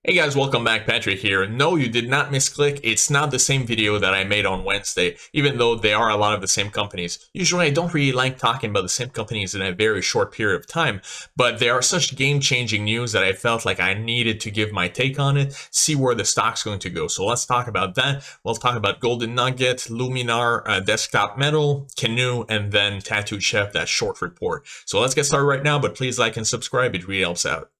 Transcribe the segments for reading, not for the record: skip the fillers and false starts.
Hey guys, welcome back. Patrick here. No, you did not misclick. It's not the same video that I made on Wednesday, even though they are a lot of the same companies. Usually I don't really like talking about the same companies in a very short period of time, but they are such game-changing news that I felt like I needed to give my take on it, see where the stock's going to go. So let's talk about that. We'll talk about Golden Nugget, Luminar, Desktop Metal, Canoe, and then Tattooed Chef, that short report. So let's get started right now, but please like and subscribe. It really helps out.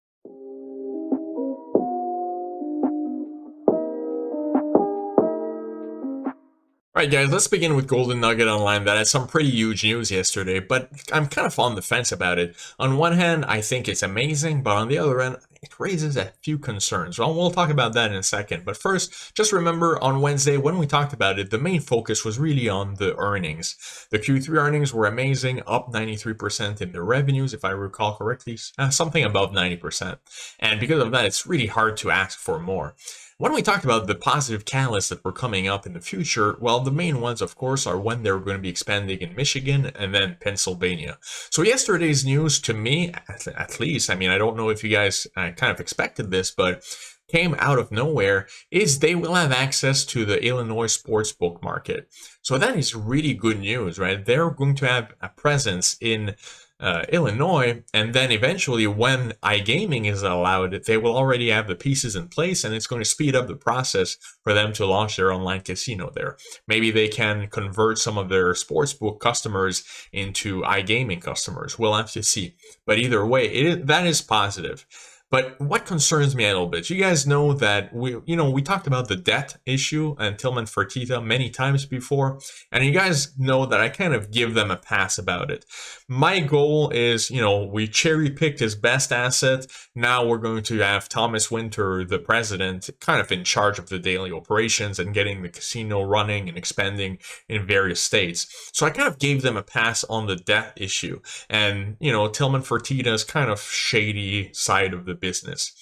Alright guys, let's begin with Golden Nugget Online. That had some pretty huge news yesterday, but I'm kind of on the fence about it. On one hand, I think it's amazing, but on the other end, it raises a few concerns. Well, we'll talk about that in a second. But first, just remember on Wednesday when we talked about it, the main focus was really on the earnings. The Q3 earnings were amazing, up 93% in their revenues, if I recall correctly, something above 90%. And because of that, it's really hard to ask for more. When we talked about the positive catalysts that were coming up in the future, well, the main ones, of course, are when they're going to be expanding in Michigan and then Pennsylvania. So yesterday's news, to me, at least, I mean, I don't know if you guys kind of expected this, but came out of nowhere, is they will have access to the Illinois sportsbook market. So that is really good news, right? They're going to have a presence in Illinois, and then eventually when iGaming is allowed, they will already have the pieces in place, and it's going to speed up the process for them to launch their online casino there. Maybe they can convert some of their sportsbook customers into iGaming customers. We'll have to see. But either way, that is positive. But what concerns me a little bit, you guys know that we talked about the debt issue and Tillman Fertitta many times before, and you guys know that I kind of give them a pass about it. My goal is, we cherry picked his best asset. Now we're going to have Thomas Winter, the president, kind of in charge of the daily operations and getting the casino running and expanding in various states. So I kind of gave them a pass on the debt issue. And, Tillman Fertitta's kind of shady side of the business.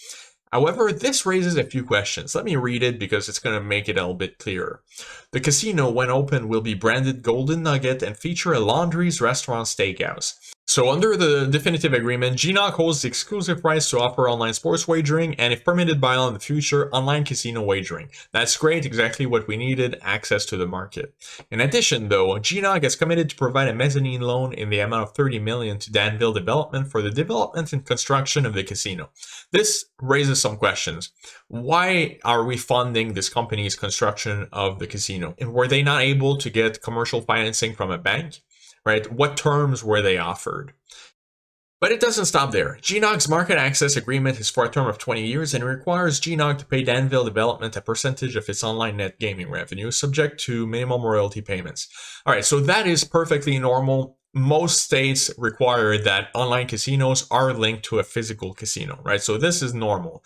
However, this raises a few questions. Let me read it because it's going to make it a little bit clearer. The casino, when open, will be branded Golden Nugget and feature a Laundry's Restaurant Steakhouse. So under the definitive agreement, GMHI holds the exclusive rights to offer online sports wagering and, if permitted by law in the future, online casino wagering. That's great, exactly what we needed, access to the market. In addition, though, GMHI has committed to provide a mezzanine loan in the amount of $30 million to Danville Development for the development and construction of the casino. This raises some questions. Why are we funding this company's construction of the casino? And were they not able to get commercial financing from a bank? Right? What terms were they offered? But it doesn't stop there. GMHI's market access agreement is for a term of 20 years and requires GMHI to pay Danville Development a percentage of its online net gaming revenue, subject to minimum royalty payments. All right, so that is perfectly normal. Most states require that online casinos are linked to a physical casino, right? So this is normal.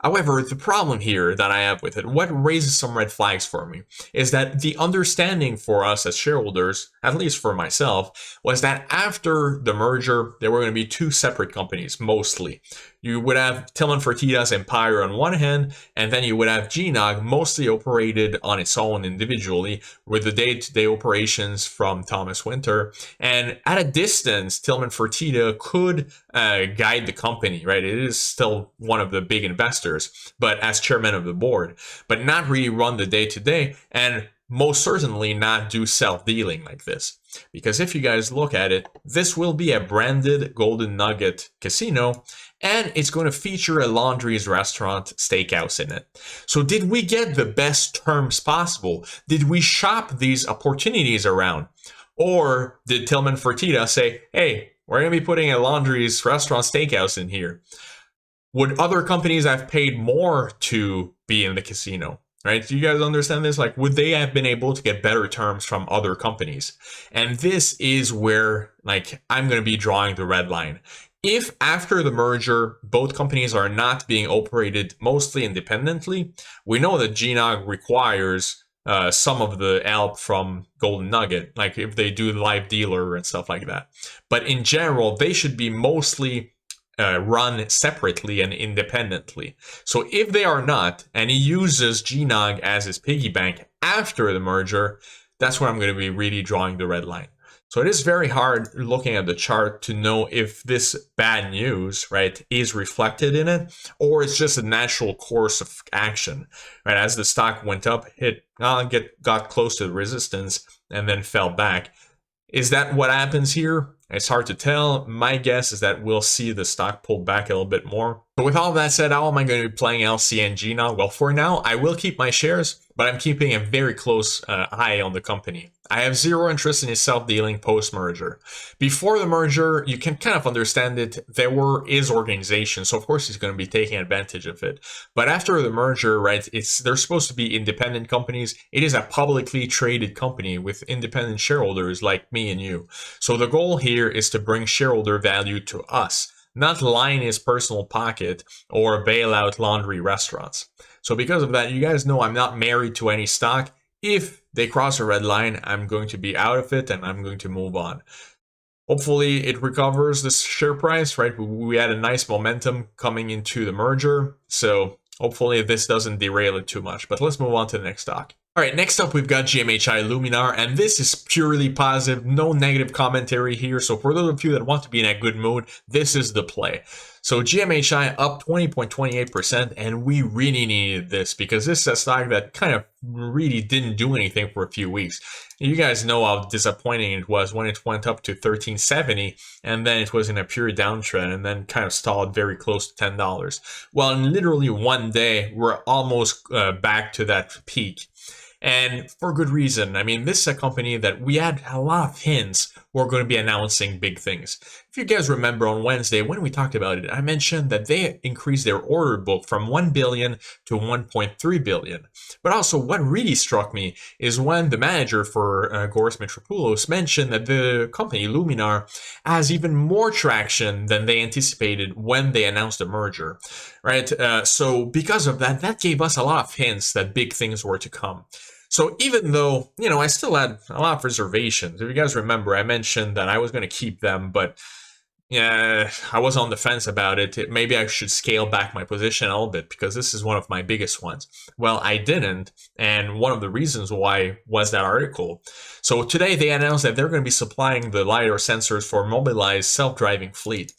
However, the problem here that I have with it, what raises some red flags for me, is that the understanding for us as shareholders, at least for myself, was that after the merger, there were going to be two separate companies, mostly. You would have Tillman Fertitta's empire on one hand, and then you would have GMHI mostly operated on its own individually, with the day-to-day operations from Thomas Winter. And at a distance, Tillman Fertitta could guide the company, right? It is still one of the big investors, but as chairman of the board, but not really run the day-to-day, and most certainly not do self-dealing like this. Because if you guys look at it, this will be a branded Golden Nugget casino, and it's going to feature a Laundry's Restaurant Steakhouse in it. So did we get the best terms possible? Did we shop these opportunities around? Or did Tillman Fertitta say, hey, we're going to be putting a Laundry's Restaurant Steakhouse in here? Would other companies have paid more to be in the casino? Right? Do you guys understand this? Like, would they have been able to get better terms from other companies? And this is where, I'm going to be drawing the red line. If after the merger, both companies are not being operated mostly independently, we know that GMHI requires some of the help from Golden Nugget, like if they do live dealer and stuff like that. But in general, they should be mostly run separately and independently. So if they are not, and he uses GMHI as his piggy bank after the merger, that's where I'm going to be really drawing the red line. So it is very hard looking at the chart to know if this bad news, right, is reflected in it, or it's just a natural course of action, right? As the stock went up, it got close to the resistance and then fell back. Is that what happens here? It's hard to tell. My guess is that we'll see the stock pull back a little bit more. But with all that said, how am I going to be playing LCNG now? Well, for now, I will keep my shares, but I'm keeping a very close eye on the company. I have zero interest in its self-dealing post-merger. Before the merger, you can kind of understand it. There is organization, so of course he's going to be taking advantage of it. But after the merger, right, they're supposed to be independent companies. It is a publicly traded company with independent shareholders like me and you. So the goal here is to bring shareholder value to us, not line his personal pocket or bail out laundry restaurants. So because of that, you guys know I'm not married to any stock. If they cross a red line, I'm going to be out of it and I'm going to move on. Hopefully it recovers this share price, right? We had a nice momentum coming into the merger. So hopefully this doesn't derail it too much. But let's move on to the next stock. All right, next up, we've got GMHI Luminar, and this is purely positive, no negative commentary here. So for those of you that want to be in a good mood, this is the play. So GMHI up 20.28%, and we really needed this because this is a stock that kind of really didn't do anything for a few weeks. You guys know how disappointing it was when it went up to 1370, and then it was in a pure downtrend, and then kind of stalled very close to $10. Well, in literally one day, we're almost back to that peak. And for good reason. I mean, this is a company that we had a lot of hints we're going to be announcing big things. If you guys remember on Wednesday when we talked about it, I mentioned that they increased their order book from 1 billion to 1.3 billion. But also what really struck me is when the manager for Goris Mitropoulos mentioned that the company Luminar has even more traction than they anticipated when they announced the merger, right? So because of that, that gave us a lot of hints that big things were to come. So even though, you know, I still had a lot of reservations. If you guys remember, I mentioned that I was going to keep them, but yeah, I was on the fence about it. Maybe I should scale back my position a little bit because this is one of my biggest ones. Well, I didn't, and one of the reasons why was that article. So today they announced that they're going to be supplying the LiDAR sensors for Mobileye's self-driving fleet.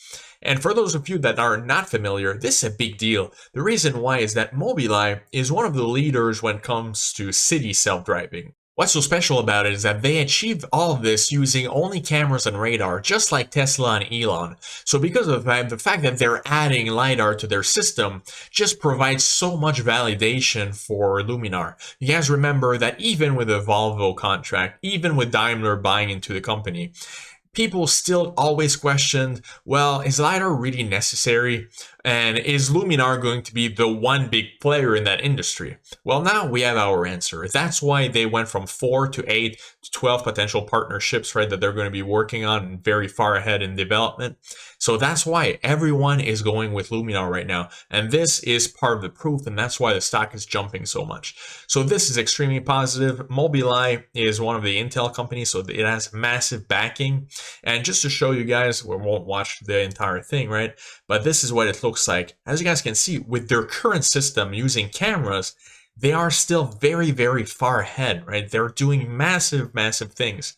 And for those of you that are not familiar, this is a big deal. The reason why is that Mobileye is one of the leaders when it comes to city self-driving. What's so special about it is that they achieved all of this using only cameras and radar, just like Tesla and Elon. So because of that, the fact that they're adding LiDAR to their system just provides so much validation for Luminar. You guys remember that even with the Volvo contract, even with Daimler buying into the company, people still always questioned, well, is LiDAR really necessary? And is Luminar going to be the one big player in that industry? Well, now we have our answer. That's why they went from 4 to 8 to 12 potential partnerships, right, that they're going to be working on and very far ahead in development. So that's why everyone is going with Luminar right now. And this is part of the proof, and that's why the stock is jumping so much. So this is extremely positive. Mobileye is one of the Intel companies, so it has massive backing. And just to show you guys, we won't watch the entire thing, right? But this is what it looks like. As you guys can see, with their current system using cameras, they are still very, very far ahead, right? They're doing massive, massive things.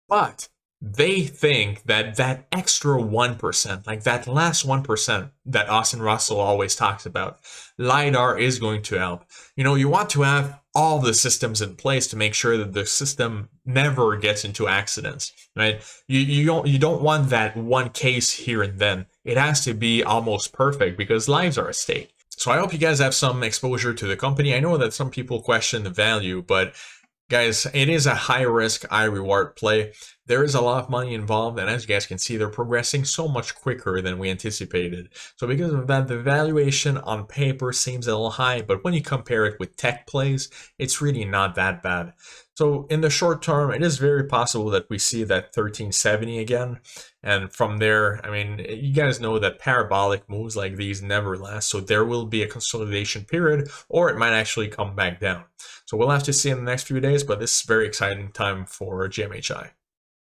But they think that that extra 1%, like that last 1% that Austin Russell always talks about, LiDAR is going to help. You know, you want to have all the systems in place to make sure that the system never gets into accidents, right? You don't want that one case here and then. It has to be almost perfect because lives are at stake. So I hope you guys have some exposure to the company. I know that some people question the value, but guys, it is a high risk, high reward play. There is a lot of money involved, and as you guys can see, they're progressing so much quicker than we anticipated. So because of that, the valuation on paper seems a little high, but when you compare it with tech plays, it's really not that bad. So in the short term, it is very possible that we see that 1370 again. And from there, I mean, you guys know that parabolic moves like these never last. So there will be a consolidation period, or it might actually come back down. So we'll have to see in the next few days, but this is a very exciting time for GMHI.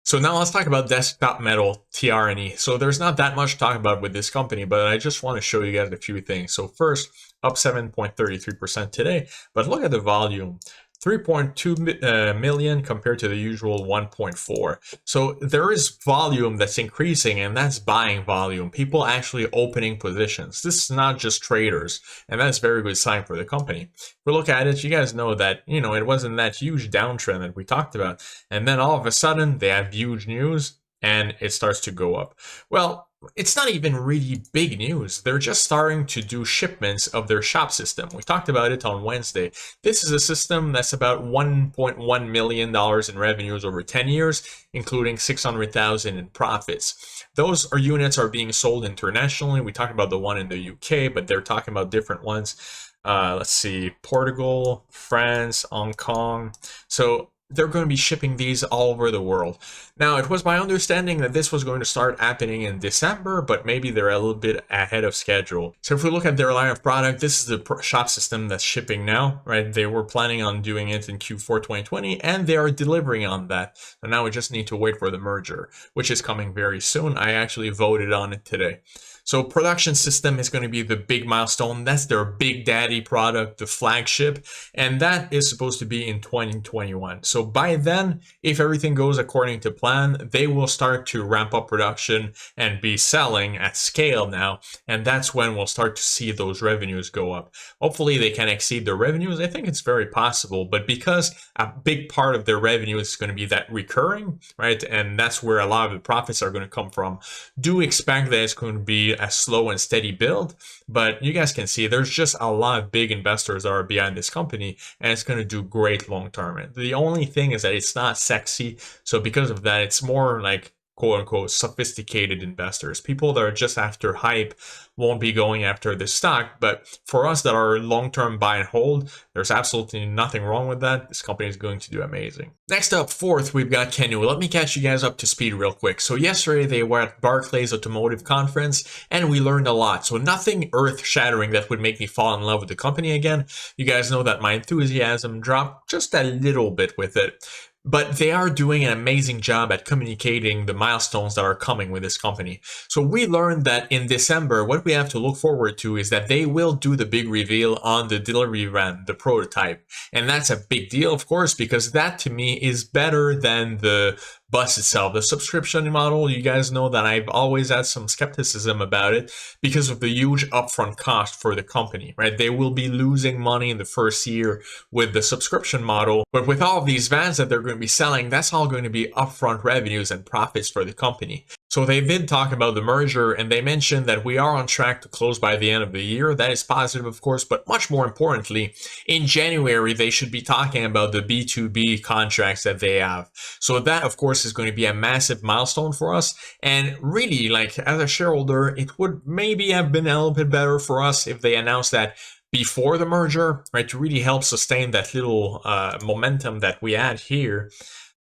So now let's talk about Desktop Metal, TRNE. So there's not that much to talk about with this company, but I just want to show you guys a few things. So first, up 7.33% today, but look at the volume. 3.2 million compared to the usual 1.4. So there is volume that's increasing, and that's buying volume. People actually opening positions. This is not just traders, and that's a very good sign for the company. If we look at it, you guys know that, it wasn't that huge downtrend that we talked about. And then all of a sudden, they have huge news, and it starts to go up. Well, it's not even really big news. They're just starting to do shipments of their shop system. We talked about it on Wednesday. This is a system that's about $1.1 million in revenues over 10 years, including $600,000 in profits. Those units are being sold internationally. We talked about the one in the UK, but they're talking about different ones. Let's see, Portugal, France, Hong Kong. So they're going to be shipping these all over the world. Now, it was my understanding that this was going to start happening in December, but maybe they're a little bit ahead of schedule. So if we look at their line of product, this is the shop system that's shipping now, right? They were planning on doing it in Q4 2020, and they are delivering on that. So now we just need to wait for the merger, which is coming very soon. I actually voted on it today. So production system is going to be the big milestone. That's their big daddy product, the flagship, and that is supposed to be in 2021. So by then, if everything goes according to plan, they will start to ramp up production and be selling at scale now, and that's when we'll start to see those revenues go up. Hopefully they can exceed their revenues. I think it's very possible, but because a big part of their revenue is going to be that recurring, right, and that's where a lot of the profits are going to come from, do expect that it's going to be a slow and steady build, but you guys can see there's just a lot of big investors that are behind this company, and it's going to do great long term. And the only thing is that it's not sexy, so because of that, it's more like quote unquote sophisticated investors. People that are just after hype won't be going after this stock, but for us that are long-term buy and hold, there's absolutely nothing wrong with that. This company is going to do amazing. Next up, fourth, we've got Canoe. Let me catch you guys up to speed real quick. So yesterday they were at Barclays Automotive Conference, and we learned a lot. So nothing earth-shattering that would make me fall in love with the company again. You guys know that my enthusiasm dropped just a little bit with it. But they are doing an amazing job at communicating the milestones that are coming with this company. So we learned that in December, what we have to look forward to is that they will do the big reveal on the delivery van, the prototype. And that's a big deal, of course, because that to me is better than the bus itself. The subscription model, you guys know that I've always had some skepticism about it because of the huge upfront cost for the company, right? They will be losing money in the first year with the subscription model, but with all of these vans that they're going to be selling, that's all going to be upfront revenues and profits for the company. So they did talk about the merger, and they mentioned that we are on track to close by the end of the year. That is positive, of course, but much more importantly, in January, they should be talking about the B2B contracts that they have. So that, of course, is going to be a massive milestone for us. And really, like, as a shareholder, it would maybe have been a little bit better for us if they announced that before the merger, right, to really help sustain that little momentum that we had here.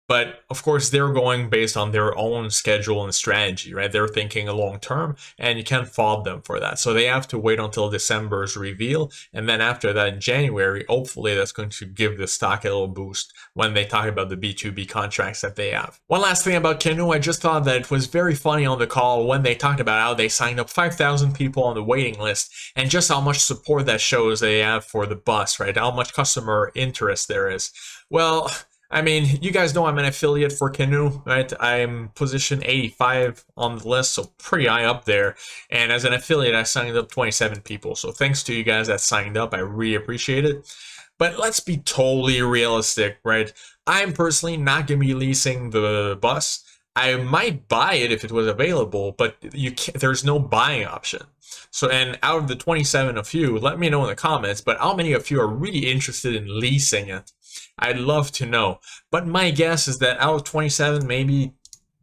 But of course, they're going based on their own schedule and strategy, right? They're thinking long term, and you can't fault them for that. So they have to wait until December's reveal. And then after that, in January, hopefully that's going to give the stock a little boost when they talk about the B2B contracts that they have. One last thing about Canoe, I just thought that it was very funny on the call when they talked about how they signed up 5,000 people on the waiting list and just how much support that shows they have for the bus, right? How much customer interest there is. Well, I mean, you guys know I'm an affiliate for Canoe, right? I'm position 85 on the list, so pretty high up there. And as an affiliate, I signed up 27 people. So thanks to you guys that signed up. I really appreciate it. But let's be totally realistic, right? I'm personally not going to be leasing the bus. I might buy it if it was available, but there's no buying option. So, and out of the 27 of you, let me know in the comments, but how many of you are really interested in leasing it? I'd love to know. But my guess is that out of 27, maybe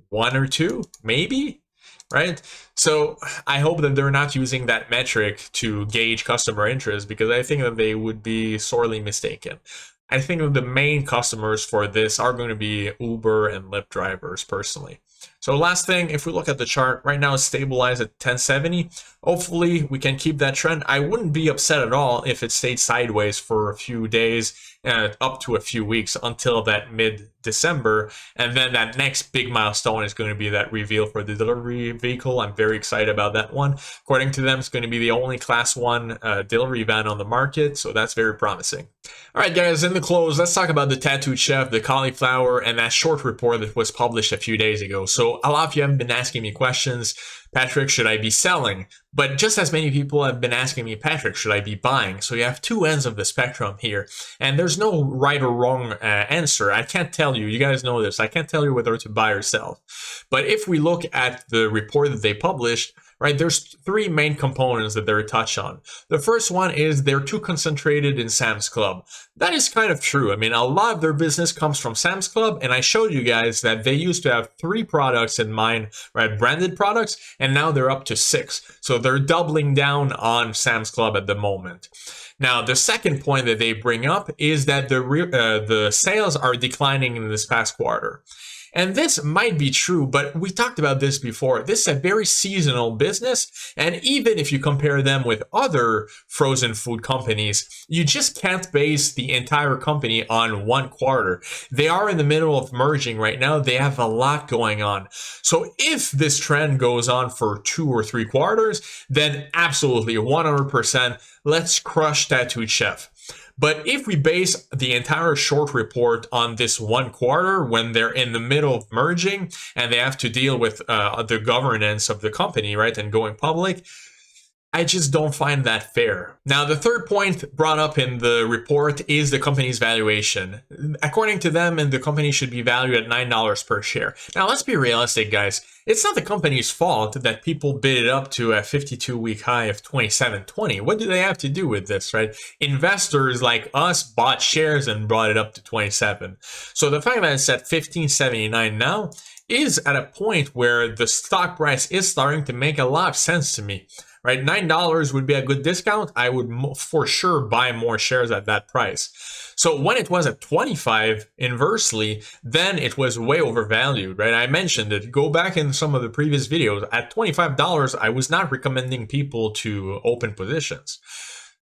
one or two, maybe, right? So I hope that they're not using that metric to gauge customer interest, because I think that they would be sorely mistaken. I think that the main customers for this are going to be Uber and Lyft drivers, personally. So last thing, if we look at the chart, right now it's stabilized at 1070. Hopefully we can keep that trend. I wouldn't be upset at all if it stayed sideways for a few days, up to a few weeks until that mid December, and then that next big milestone is going to be that reveal for the delivery vehicle. I'm very excited about that one. According to them, it's going to be the only Class 1 delivery van on the market, so that's very promising. All right, guys, in the close, let's talk about the Tattooed Chef, the cauliflower, and that short report that was published a few days ago. So a lot of you have been asking me questions. Patrick, should I be selling? But just as many people have been asking me, Patrick, should I be buying? So you have two ends of the spectrum here, and there's no right or wrong answer. I can't tell you. You guys know this. I can't tell you whether to buy or sell. But if we look at the report that they published, right, there's three main components that they're touched on. The first one is they're too concentrated in Sam's Club. That is kind of true. I mean, a lot of their business comes from Sam's Club, and I showed you guys that they used to have 3 products in mind, right, branded products, and now they're up to 6. So they're doubling down on Sam's Club at the moment. Now, the second point that they bring up is that the sales are declining in this past quarter. And this might be true, but we talked about this before. This is a very seasonal business, and even if you compare them with other frozen food companies, you just can't base the entire company on one quarter. They are in the middle of merging right now. They have a lot going on. So if this trend goes on for 2 or 3 quarters, then absolutely 100%, let's crush Tattooed Chef. But if we base the entire short report on this one quarter when they're in the middle of merging and they have to deal with the governance of the company, right, and going public, I just don't find that fair. Now, the third point brought up in the report is the company's valuation. According to them, the company should be valued at $9 per share. Now, let's be realistic, guys. It's not the company's fault that people bid it up to a 52-week high of 27.20. What do they have to do with this, right? Investors like us bought shares and brought it up to 27. So the fact that it's at 15.79 now is at a point where the stock price is starting to make a lot of sense to me. Right, $9 would be a good discount. I would for sure buy more shares at that price. So when it was at 25, inversely, then it was way overvalued, right? I mentioned it. Go back in some of the previous videos. At $25, I was not recommending people to open positions.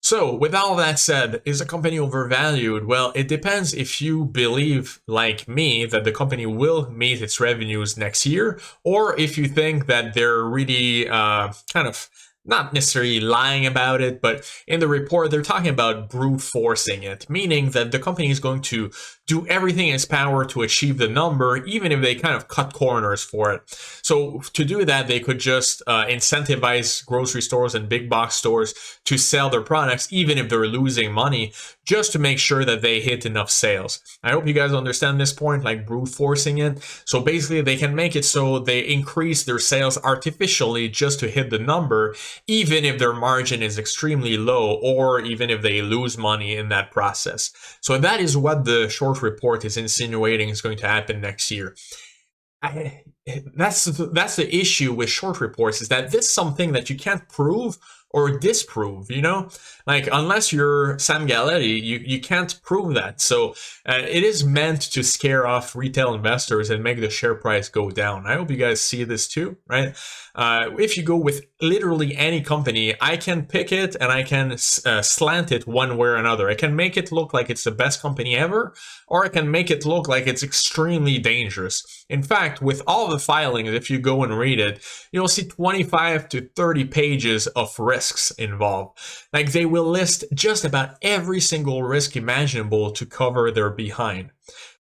So with all that said, is a company overvalued? Well, it depends if you believe, like me, that the company will meet its revenues next year, or if you think that they're really kind of not necessarily lying about it, but in the report, they're talking about brute forcing it, meaning that the company is going to do everything in its power to achieve the number, even if they kind of cut corners for it. So to do that, they could just incentivize grocery stores and big box stores to sell their products, even if they're losing money, just to make sure that they hit enough sales. I hope you guys understand this point, like brute forcing it. So basically, they can make it so they increase their sales artificially just to hit the number, even if their margin is extremely low, or even if they lose money in that process. So that is what the short report is insinuating is going to happen next year. That's the issue with short reports, is that this is something that you can't prove or disprove, you know? Like, unless you're Sam Galletti, you can't prove that. So it is meant to scare off retail investors and make the share price go down. I hope you guys see this too, right? If you go with literally any company, I can pick it and I can slant it one way or another. I can make it look like it's the best company ever, or I can make it look like it's extremely dangerous. In fact, with all the filings, if you go and read it, you'll see 25 to 30 pages of risks involved. Like, they will list just about every single risk imaginable to cover their behind.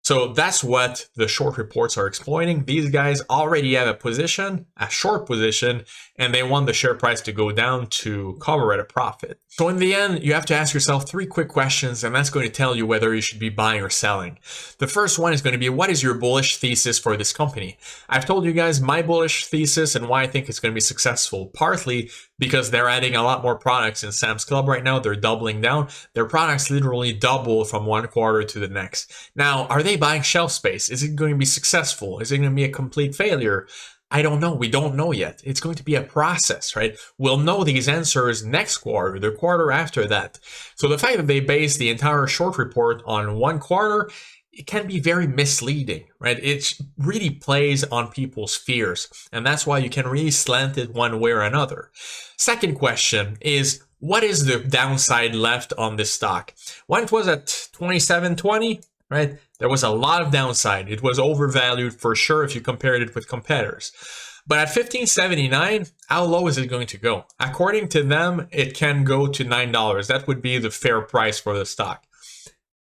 So that's what the short reports are exploiting. These guys already have a position, a short position, and they want the share price to go down to cover at a profit. So in the end, you have to ask yourself 3 quick questions, and that's going to tell you whether you should be buying or selling. The first one is going to be, what is your bullish thesis for this company? I've told you guys my bullish thesis and why I think it's going to be successful, partly because they're adding a lot more products in Sam's Club right now. They're doubling down. Their products literally double from one quarter to the next. Now, are they buying shelf space? Is it going to be successful? Is it going to be a complete failure? I don't know. We don't know yet. It's going to be a process, right? We'll know these answers next quarter, the quarter after that. So the fact that they base the entire short report on one quarter, it can be very misleading, right? It really plays on people's fears. And that's why you can really slant it one way or another. Second question is, what is the downside left on this stock? When it was at 27.20, right? There was a lot of downside. It was overvalued for sure if you compared it with competitors. But at $15.79, how low is it going to go? According to them, it can go to $9. That would be the fair price for the stock.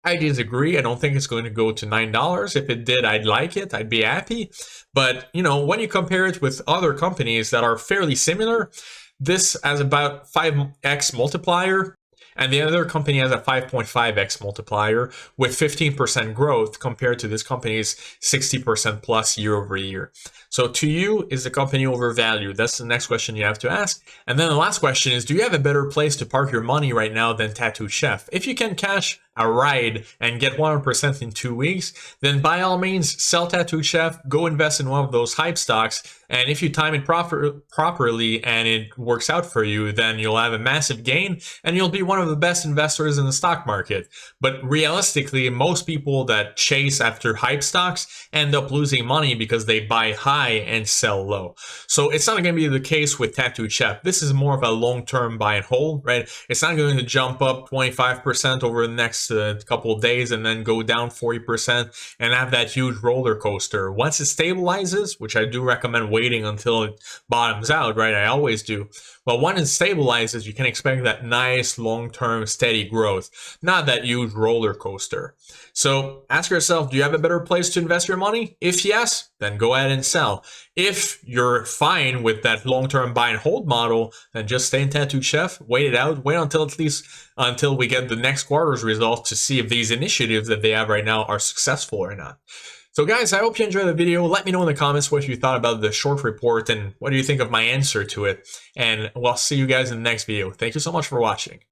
I disagree. I don't think it's going to go to $9. If it did, I'd like it. I'd be happy. But, you know, when you compare it with other companies that are fairly similar, this has about 5x multiplier, and the other company has a 5.5x multiplier with 15% growth compared to this company's 60% plus year over year. So to you, is the company overvalued? That's the next question you have to ask. And then the last question is, do you have a better place to park your money right now than Tattooed Chef? If you can cash a ride and get 100% in 2 weeks, then by all means, sell Tattooed Chef, go invest in one of those hype stocks, and if you time it properly and it works out for you, then you'll have a massive gain and you'll be one of the best investors in the stock market. But realistically, most people that chase after hype stocks end up losing money because they buy high and sell low. So it's not going to be the case with Tattooed Chef. This is more of a long-term buy and hold, right? It's not going to jump up 25% over the next couple of days and then go down 40% and have that huge roller coaster. Once it stabilizes, which I do recommend waiting until it bottoms out, right? I always do. Well, when it stabilizes, you can expect that nice long-term steady growth, not that huge roller coaster. So ask yourself, do you have a better place to invest your money? If yes, then go ahead and sell. If you're fine with that long-term buy and hold model, then just stay in Tattooed Chef, wait it out, wait until at least until we get the next quarter's results to see if these initiatives that they have right now are successful or not. So guys, I hope you enjoyed the video. Let me know in the comments what you thought about the short report and what do you think of my answer to it. And we'll see you guys in the next video. Thank you so much for watching.